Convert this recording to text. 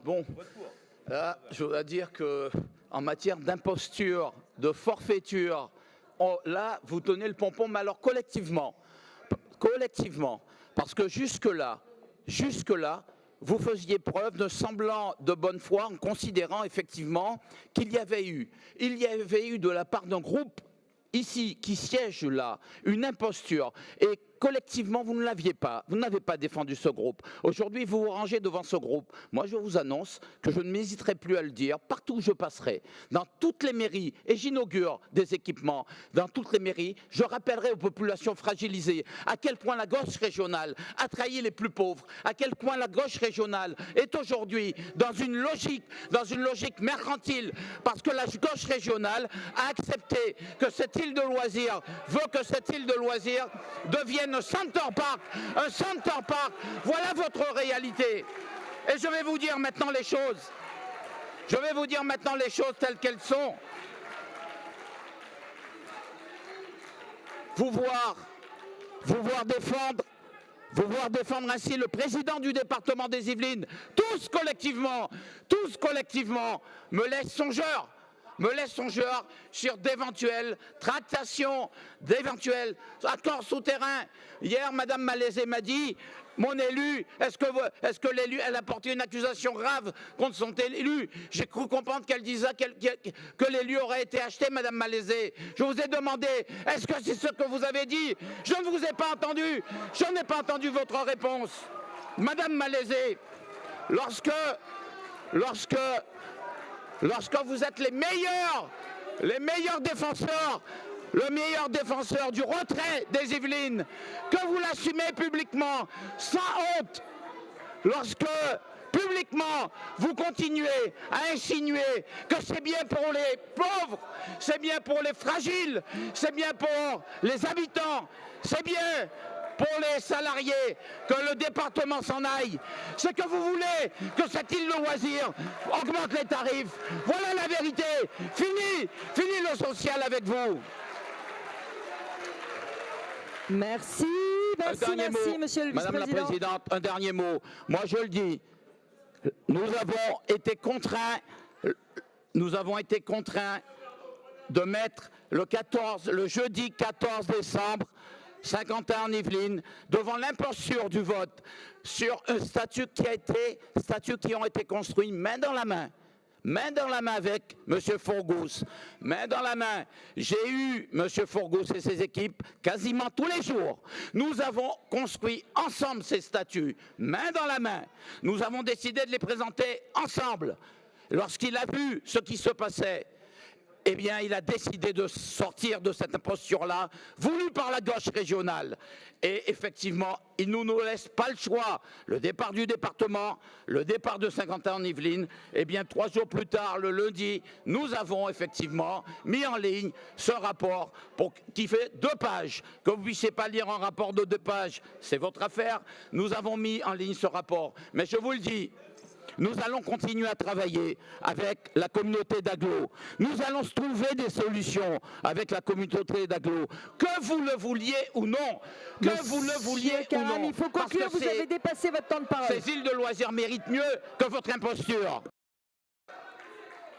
Bon, là, je voudrais dire que en matière d'imposture, de forfaiture, là, vous tenez le pompon, mais alors collectivement, parce que jusque-là, vous faisiez preuve de semblant de bonne foi en considérant effectivement qu'il y avait eu de la part d'un groupe ici, qui siège là, une imposture. Et collectivement, vous ne l'aviez pas. Vous n'avez pas défendu ce groupe. Aujourd'hui, vous vous rangez devant ce groupe. Moi, je vous annonce que je ne m'hésiterai plus à le dire partout où je passerai, dans toutes les mairies, et j'inaugure des équipements, dans toutes les mairies, je rappellerai aux populations fragilisées à quel point la gauche régionale a trahi les plus pauvres, à quel point la gauche régionale est aujourd'hui dans une logique mercantile, parce que la gauche régionale a accepté que cette île de loisirs veut que cette île de loisirs devienne un Center Park. Voilà votre réalité. Et je vais vous dire maintenant les choses. Telles qu'elles sont. Vous voir défendre ainsi le président du département des Yvelines, tous collectivement, me laisse songeur sur d'éventuelles tractations, d'éventuels accords souterrains. Hier, Madame Malaisé m'a dit, mon élu, est-ce que l'élu, elle a porté une accusation grave contre son élu? J'ai cru comprendre qu'elle disait que l'élu aurait été acheté, Madame Malaisé. Je vous ai demandé, est-ce que c'est ce que vous avez dit? Je ne vous ai pas entendu. Je n'ai pas entendu votre réponse. Madame Malaisé, lorsque vous êtes les meilleurs défenseurs, le meilleur défenseur du retrait des Yvelines, que vous l'assumez publiquement, sans honte, lorsque publiquement vous continuez à insinuer que c'est bien pour les pauvres, c'est bien pour les fragiles, c'est bien pour les habitants, c'est bien pour les salariés que le département s'en aille, c'est que vous voulez que cette île de loisirs augmente les tarifs. Voilà la vérité. Fini le social avec vous. Merci, monsieur le vice-président. Madame la Présidente, un dernier mot. Moi, je le dis, nous avons été contraints de mettre le jeudi 14 décembre, Saint-Quentin en Yvelines, devant l'imposture du vote sur un statut qui ont été construits main dans la main avec M. Fourgousse, main dans la main. J'ai eu M. Fourgousse et ses équipes quasiment tous les jours. Nous avons construit ensemble ces statuts, main dans la main. Nous avons décidé de les présenter ensemble. Lorsqu'il a vu ce qui se passait, eh bien, il a décidé de sortir de cette posture-là, voulue par la gauche régionale. Et effectivement, il ne nous laisse pas le choix. Le départ du département, le départ de Saint-Quentin en Yvelines, eh bien, 3 jours plus tard, le lundi, nous avons effectivement mis en ligne ce rapport qui fait 2 pages. Que vous ne puissiez pas lire un rapport de 2 pages, c'est votre affaire. Nous avons mis en ligne ce rapport. Mais je vous le dis, nous allons continuer à travailler avec la communauté d'agglo. Nous allons trouver des solutions avec la communauté d'agglo. Que vous le vouliez ou non. Il faut conclure, vous avez dépassé votre temps de parole. Ces îles de loisirs méritent mieux que votre imposture.